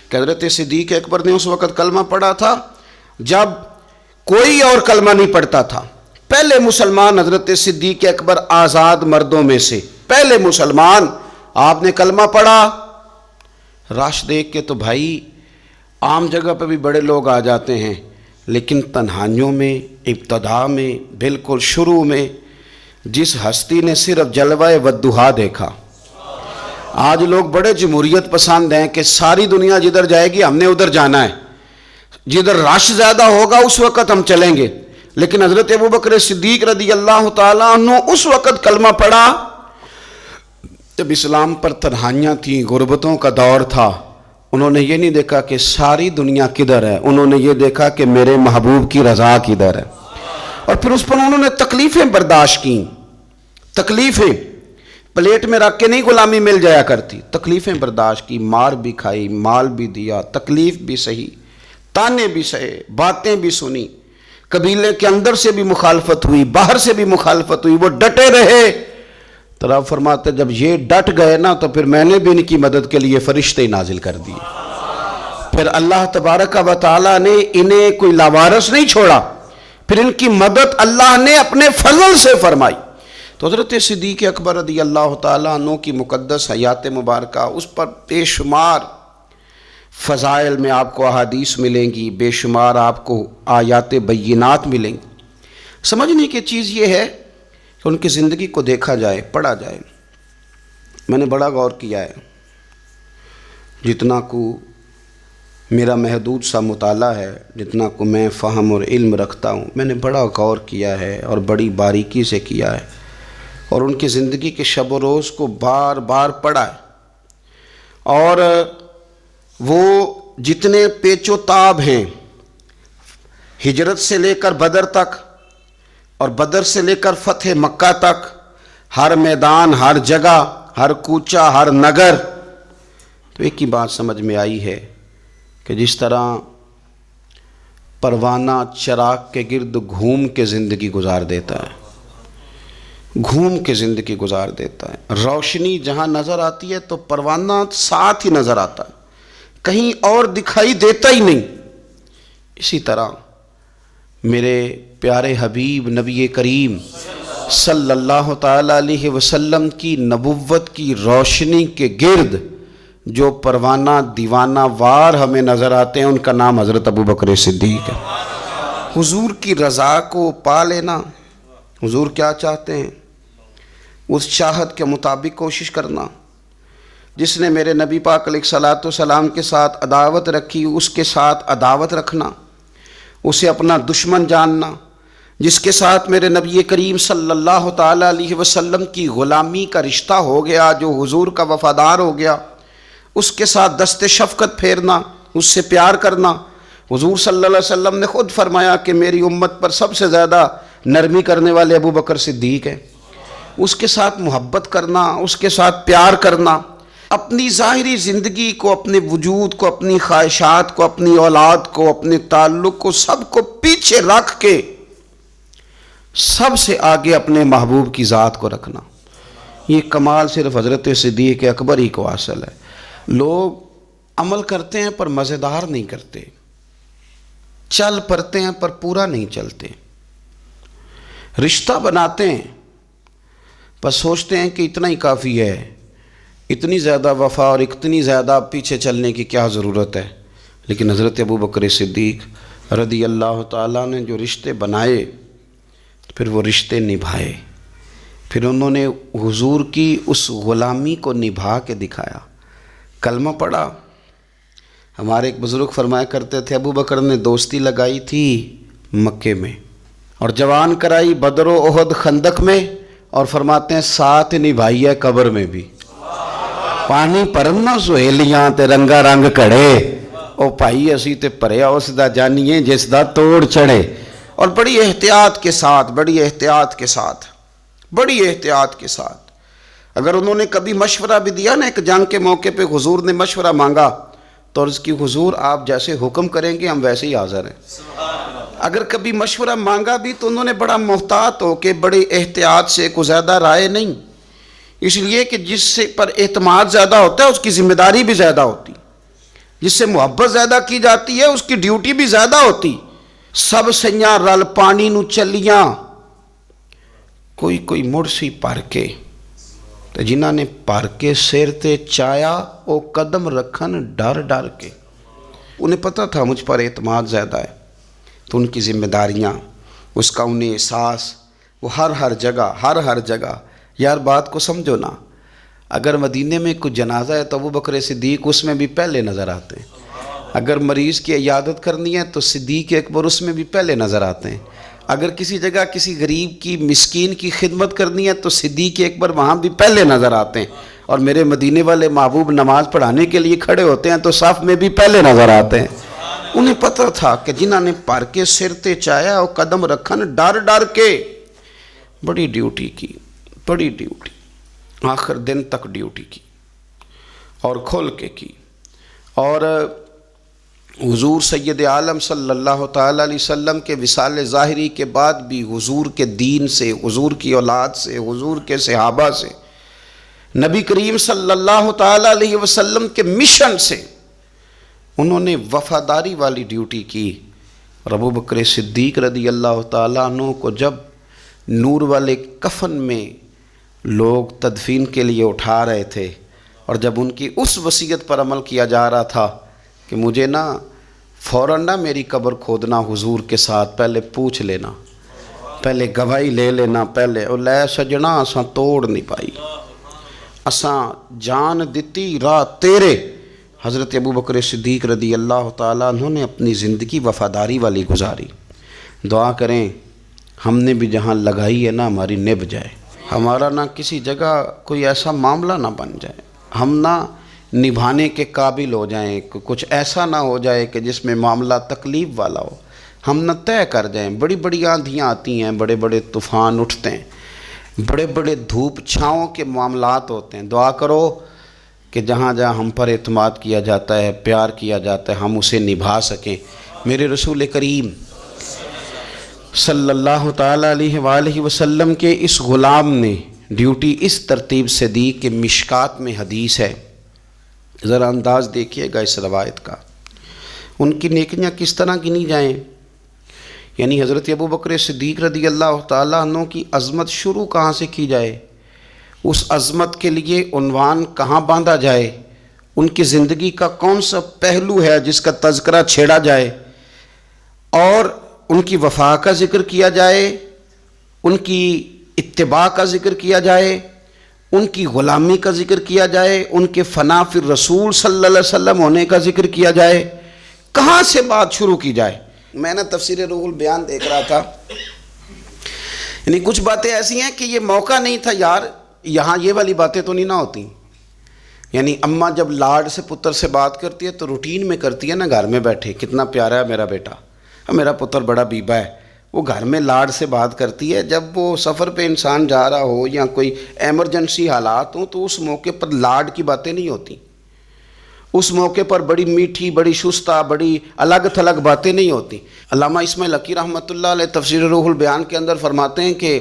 کہ حضرت صدیق اکبر نے اس وقت کلمہ پڑھا تھا جب کوئی اور کلمہ نہیں پڑھتا تھا. پہلے مسلمان حضرت صدیق اکبر آزاد مردوں میں سے پہلے مسلمان. آپ نے کلمہ پڑھا. رش دیکھ کے تو بھائی عام جگہ پہ بھی بڑے لوگ آ جاتے ہیں، لیکن تنہائیوں میں ابتدا میں بالکل شروع میں جس ہستی نے صرف جلوہ والضحیٰ دیکھا. آج لوگ بڑے جمہوریت پسند ہیں کہ ساری دنیا جدھر جائے گی ہم نے ادھر جانا ہے، جدھر رش زیادہ ہوگا اس وقت ہم چلیں گے. لیکن حضرت ابوبکر صدیق رضی اللہ تعالیٰ عنہ اس وقت کلمہ پڑھا جب اسلام پر تنہائیاں تھیں، غربتوں کا دور تھا. انہوں نے یہ نہیں دیکھا کہ ساری دنیا کدھر ہے، انہوں نے یہ دیکھا کہ میرے محبوب کی رضا کدھر ہے. اور پھر اس پر انہوں نے تکلیفیں برداشت کیں. تکلیفیں پلیٹ میں رکھ کے نہیں غلامی مل جایا کرتی، تکلیفیں برداشت کی، مار بھی کھائی، مال بھی دیا، تکلیف بھی سہی، تانے بھی سہے، باتیں بھی سنی. قبیلے کے اندر سے بھی مخالفت ہوئی، باہر سے بھی مخالفت ہوئی، وہ ڈٹے رہے. تو آپ فرماتے جب یہ ڈٹ گئے نا تو پھر میں نے بھی ان کی مدد کے لیے فرشتے نازل کر دیے. پھر اللہ تبارک و تعالیٰ نے انہیں کوئی لاوارث نہیں چھوڑا، پھر ان کی مدد اللہ نے اپنے فضل سے فرمائی. تو حضرت صدیق اکبر رضی اللہ تعالیٰ عنہ کی مقدس حیات مبارکہ، اس پر بے شمار فضائل میں آپ کو احادیث ملیں گی، بے شمار آپ کو آیات بینات ملیں گی. سمجھنے کی چیز یہ ہے کہ ان کی زندگی کو دیکھا جائے، پڑھا جائے. میں نے بڑا غور کیا ہے، جتنا کو میرا محدود سا مطالعہ ہے، جتنا کو میں فہم اور علم رکھتا ہوں، میں نے بڑا غور کیا ہے اور بڑی باریکی سے کیا ہے، اور ان کی زندگی کے شب و روز کو بار بار پڑھا ہے. اور وہ جتنے پیچ و تاب ہیں، ہجرت سے لے کر بدر تک اور بدر سے لے کر فتح مکہ تک، ہر میدان، ہر جگہ، ہر کوچہ، ہر نگر، تو ایک ہی بات سمجھ میں آئی ہے کہ جس طرح پروانہ چراغ کے گرد گھوم کے زندگی گزار دیتا ہے، گھوم کے زندگی گزار دیتا ہے. روشنی جہاں نظر آتی ہے تو پروانہ ساتھ ہی نظر آتا ہے، کہیں اور دکھائی دیتا ہی نہیں. اسی طرح میرے پیارے حبیب نبی کریم صلی اللہ تعالیٰ علیہ وسلم کی نبوت کی روشنی کے گرد جو پروانہ دیوانہ وار ہمیں نظر آتے ہیں، ان کا نام حضرت ابوبکر صدیق ہے. حضور کی رضا کو پا لینا. حضور کیا چاہتے ہیں اس چاہت کے مطابق کوشش کرنا. جس نے میرے نبی پاک علیہ الصلوۃ والسلام کے ساتھ عداوت رکھی، اس کے ساتھ عداوت رکھنا، اسے اپنا دشمن جاننا. جس کے ساتھ میرے نبی کریم صلی اللہ تعالیٰ علیہ وسلم کی غلامی کا رشتہ ہو گیا، جو حضور کا وفادار ہو گیا، اس کے ساتھ دست شفقت پھیرنا، اس سے پیار کرنا. حضور صلی اللہ علیہ وسلم نے خود فرمایا کہ میری امت پر سب سے زیادہ نرمی کرنے والے ابوبکر صدیق ہیں. اس کے ساتھ محبت کرنا، اس کے ساتھ پیار کرنا. اپنی ظاہری زندگی کو، اپنے وجود کو، اپنی خواہشات کو، اپنی اولاد کو، اپنے تعلق کو، سب کو پیچھے رکھ کے سب سے آگے اپنے محبوب کی ذات کو رکھنا. یہ کمال صرف حضرت صدیق اکبر ہی کو حاصل ہے. لوگ عمل کرتے ہیں پر مزیدار نہیں کرتے، چل پڑتے ہیں پر پورا نہیں چلتے، رشتہ بناتے ہیں پر سوچتے ہیں کہ اتنا ہی کافی ہے، اتنی زیادہ وفا اور اتنی زیادہ پیچھے چلنے کی کیا ضرورت ہے. لیکن حضرت ابوبکر صدیق رضی اللہ تعالیٰ نے جو رشتے بنائے، پھر وہ رشتے نبھائے، پھر انہوں نے حضور کی اس غلامی کو نبھا کے دکھایا. کلمہ پڑھا. ہمارے ایک بزرگ فرمایا کرتے تھے ابوبکر نے دوستی لگائی تھی مکے میں اور جوان کرائی بدر و احد خندق میں، اور فرماتے ہیں ساتھ نبھائی ہے قبر میں بھی. پانی پرنا سہیلیاں تے رنگا رنگ کڑے، او بھائی اسی تے پریا اس دا جانیے جس دا توڑ چڑھے. اور بڑی احتیاط کے ساتھ، بڑی احتیاط کے ساتھ، بڑی احتیاط کے ساتھ. اگر انہوں نے کبھی مشورہ بھی دیا نا، ایک جنگ کے موقع پہ حضور نے مشورہ مانگا تو عرض کی حضور آپ جیسے حکم کریں گے ہم ویسے ہی حاضر ہیں. اگر کبھی مشورہ مانگا بھی تو انہوں نے بڑا محتاط ہو کے بڑی احتیاط سے، کوئی زیادہ رائے نہیں، اس لیے کہ جس سے پر اعتماد زیادہ ہوتا ہے اس کی ذمہ داری بھی زیادہ ہوتی. جس سے محبت زیادہ کی جاتی ہے اس کی ڈیوٹی بھی زیادہ ہوتی. سب سیاں رل پانی نو چلیاں, کوئی مڑ سی پر کے, تے جنہاں نے پر کے سر تے چایا او قدم رکھن ڈر ڈر کے. انہیں پتہ تھا مجھ پر اعتماد زیادہ ہے, تو ان کی ذمہ داریاں, اس کا انہیں احساس, وہ ہر جگہ. یار بات کو سمجھو نا, اگر مدینے میں کوئی جنازہ ہے تو ابو بکر صدیق اس میں بھی پہلے نظر آتے ہیں. اگر مریض کی عیادت کرنی ہے تو صدیق اکبر اس میں بھی پہلے نظر آتے ہیں. اگر کسی جگہ کسی غریب کی مسکین کی خدمت کرنی ہے تو صدیق اکبر وہاں بھی پہلے نظر آتے ہیں. اور میرے مدینے والے محبوب نماز پڑھانے کے لیے کھڑے ہوتے ہیں تو صف میں بھی پہلے نظر آتے ہیں. انہیں پتہ تھا کہ جنہاں نے پر کے سر تے چایا اور قدم رکھن ڈر ڈر کے. بڑی ڈیوٹی کی, بڑی ڈیوٹی, آخر دن تک ڈیوٹی کی اور کھول کے کی. اور حضور سید عالم صلی اللہ تعالیٰ علیہ وسلم کے وصال ظاہری کے بعد بھی حضور کے دین سے, حضور کی اولاد سے, حضور کے صحابہ سے, نبی کریم صلی اللہ تعالیٰ علیہ وسلم کے مشن سے انہوں نے وفاداری والی ڈیوٹی کی. اور ابو بکر صدیق رضی اللہ تعالیٰ عنہ کو جب نور والے کفن میں لوگ تدفین کے لیے اٹھا رہے تھے, اور جب ان کی اس وصیت پر عمل کیا جا رہا تھا کہ مجھے نا فوراً نہ میری قبر کھودنا حضور کے ساتھ, پہلے پوچھ لینا, پہلے گواہی لے لینا, پہلے او لے سجنا اساں توڑ نہیں پائی, اساں جان دتی راہ تیرے. حضرت ابو بکر صدیق رضی اللہ تعالیٰ عنہ نے اپنی زندگی وفاداری والی گزاری. دعا کریں ہم نے بھی جہاں لگائی ہے نا ہماری نبھ جائے, ہمارا نہ کسی جگہ کوئی ایسا معاملہ نہ بن جائے, ہم نہ نبھانے کے قابل ہو جائیں, کچھ ایسا نہ ہو جائے کہ جس میں معاملہ تکلیف والا ہو, ہم نہ طے کر جائیں. بڑی بڑی آندھیاں آتی ہیں, بڑے بڑے طوفان اٹھتے ہیں, بڑے بڑے دھوپ چھاؤں کے معاملات ہوتے ہیں. دعا کرو کہ جہاں جہاں ہم پر اعتماد کیا جاتا ہے, پیار کیا جاتا ہے, ہم اسے نبھا سکیں. میرے رسول کریم صلی اللہ تعالیٰ علیہ وآلہ وسلم کے اس غلام نے ڈیوٹی اس ترتیب سے دی کہ مشکات میں حدیث ہے, ذرا انداز دیکھیے گا اس روایت کا, ان کی نیکیاں کس طرح گنی جائیں. یعنی حضرت ابو بکر صدیق رضی اللہ تعالیٰ عنہ کی عظمت شروع کہاں سے کی جائے, اس عظمت کے لیے عنوان کہاں باندھا جائے, ان کی زندگی کا کون سا پہلو ہے جس کا تذکرہ چھیڑا جائے, اور ان کی وفا کا ذکر کیا جائے, ان کی اتباع کا ذکر کیا جائے, ان کی غلامی کا ذکر کیا جائے, ان کے فنا فی الرسول صلی اللہ علیہ وسلم ہونے کا ذکر کیا جائے, کہاں سے بات شروع کی جائے. میں نے تفسیر روح البیان دیکھ رہا تھا, یعنی کچھ باتیں ایسی ہیں کہ یہ موقع نہیں تھا یار, یہاں یہ والی باتیں تو نہیں نہ ہوتی. یعنی اماں جب لاڈ سے پتر سے بات کرتی ہے تو روٹین میں کرتی ہے نا, گھر میں بیٹھے کتنا پیارا ہے میرا بیٹا, میرا پتر بڑا بیبا ہے, وہ گھر میں لاڈ سے بات کرتی ہے. جب وہ سفر پہ انسان جا رہا ہو یا کوئی ایمرجنسی حالات ہوں تو اس موقع پر لاڈ کی باتیں نہیں ہوتی, اس موقع پر بڑی میٹھی, بڑی شستہ, بڑی الگ تھلگ باتیں نہیں ہوتی. علامہ اسماعیل حقی رحمۃ اللہ علیہ تفسیر روح البیان کے اندر فرماتے ہیں کہ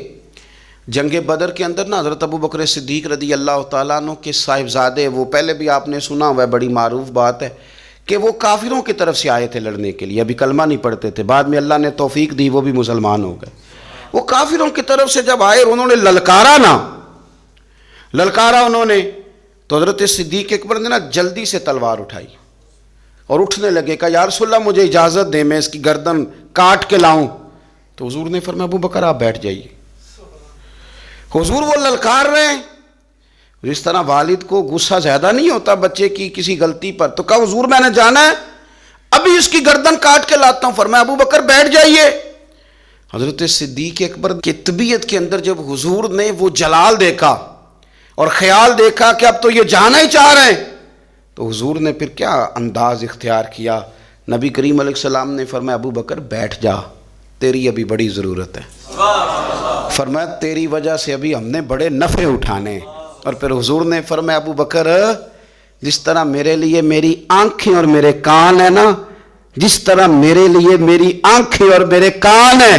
جنگ بدر کے اندر نا حضرت ابو بکر صدیق رضی اللہ تعالیٰ عنہ کے صاحبزادے, وہ پہلے بھی آپ نے سنا ہوا ہے, بڑی معروف بات ہے کہ وہ کافروں کی طرف سے آئے تھے لڑنے کے لیے, ابھی کلمہ نہیں پڑھتے تھے, بعد میں اللہ نے توفیق دی وہ بھی مسلمان ہو گئے. وہ کافروں کی طرف سے جب آئے انہوں نے للکارا انہوں نے, تو حضرت صدیق اکبر نے نا جلدی سے تلوار اٹھائی اور اٹھنے لگے, کہا یا رسول اللہ مجھے اجازت دیں میں اس کی گردن کاٹ کے لاؤں. تو حضور نے فرمایا ابو بکر آپ بیٹھ جائیے. حضور وہ للکار رہے ہیں, جس طرح والد کو غصہ زیادہ نہیں ہوتا بچے کی کسی غلطی پر, تو کہا حضور میں نے جانا ہے, ابھی اس کی گردن کاٹ کے لاتا ہوں. فرمایا ابو بکر بیٹھ جائیے. حضرت صدیق اکبر کی طبیعت کے اندر جب حضور نے وہ جلال دیکھا اور خیال دیکھا کہ اب تو یہ جانا ہی چاہ رہے ہیں, تو حضور نے پھر کیا انداز اختیار کیا. نبی کریم علیہ السلام نے فرمایا ابو بکر بیٹھ جا, تیری ابھی بڑی ضرورت ہے. فرمایا تیری وجہ سے ابھی ہم نے بڑے نفع اٹھانے. اور پھر حضور نے فرمایا ابو بکر جس طرح میرے لیے میری آنکھیں اور میرے کان ہیں نا, جس طرح میرے لیے میری آنکھیں اور میرے کان ہیں,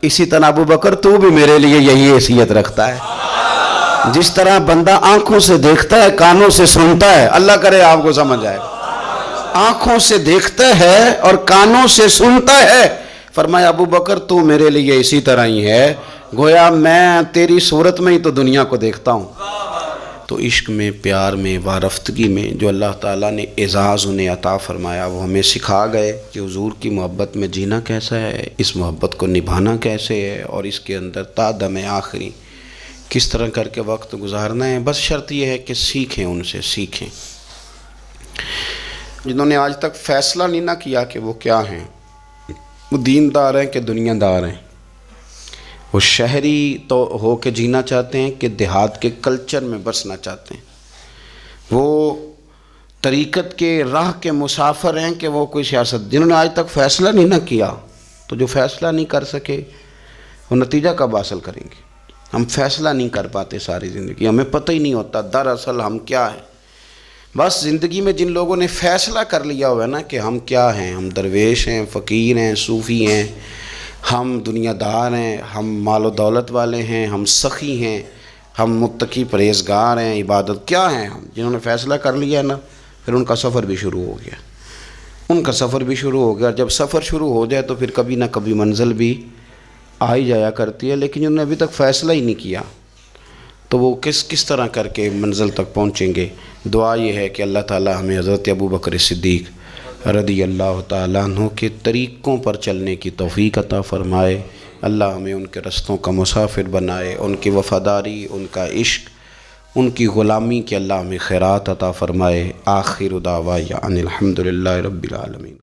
اسی طرح ابو بکر تو بھی میرے لیے یہی حیثیت رکھتا ہے. جس طرح بندہ آنکھوں سے دیکھتا ہے, کانوں سے سنتا ہے, اللہ کرے آپ کو سمجھ آئے, آنکھوں سے دیکھتا ہے اور کانوں سے سنتا ہے. فرمایا ابو بکر تو میرے لیے اسی طرح ہی ہے، گویا میں تیری صورت میں ہی تو دنیا کو دیکھتا ہوں. تو عشق میں، پیار میں، وارفتگی میں جو اللہ تعالیٰ نے اعزاز انہیں عطا فرمایا وہ ہمیں سکھا گئے کہ حضور کی محبت میں جینا کیسا ہے، اس محبت کو نبھانا کیسے ہے، اور اس کے اندر تا دم آخری کس طرح کر کے وقت گزارنا ہے. بس شرط یہ ہے کہ سیکھیں، ان سے سیکھیں. جنہوں نے آج تک فیصلہ نہیں نہ کیا کہ وہ کیا ہیں، وہ دیندار ہیں کہ دنیا دار ہیں، وہ شہری تو ہو کے جینا چاہتے ہیں کہ دیہات کے کلچر میں بسنا چاہتے ہیں، وہ طریقت کے راہ کے مسافر ہیں کہ وہ کوئی سیاست. جنہوں نے آج تک فیصلہ نہیں نہ کیا تو جو فیصلہ نہیں کر سکے وہ نتیجہ کب حاصل کریں گے؟ ہم فیصلہ نہیں کر پاتے ساری زندگی، ہمیں پتہ ہی نہیں ہوتا دراصل ہم کیا ہیں. بس زندگی میں جن لوگوں نے فیصلہ کر لیا ہوا ہے نا کہ ہم کیا ہیں، ہم درویش ہیں، فقیر ہیں، صوفی ہیں، ہم دنیا دار ہیں، ہم مال و دولت والے ہیں، ہم سخی ہیں، ہم متقی پرہیزگار ہیں، عبادت کیا ہیں ہم، جنہوں نے فیصلہ کر لیا ہے نا پھر ان کا سفر بھی شروع ہو گیا، ان کا سفر بھی شروع ہو گیا. جب سفر شروع ہو جائے تو پھر کبھی نہ کبھی منزل بھی آ ہی جایا کرتی ہے. لیکن جنہوں نے ابھی تک فیصلہ ہی نہیں کیا تو وہ کس طرح کر کے منزل تک پہنچیں گے. دعا یہ ہے کہ اللہ تعالی ہمیں حضرت ابو بکر صدیق رضی اللہ تعالیٰ عنہ کے طریقوں پر چلنے کی توفیق عطا فرمائے. اللہ ہمیں ان کے رستوں کا مسافر بنائے، ان کی وفاداری، ان کا عشق، ان کی غلامی کے اللہ ہمیں خیرات عطا فرمائے. آخر دعوانا ان الحمدللہ رب العالمین.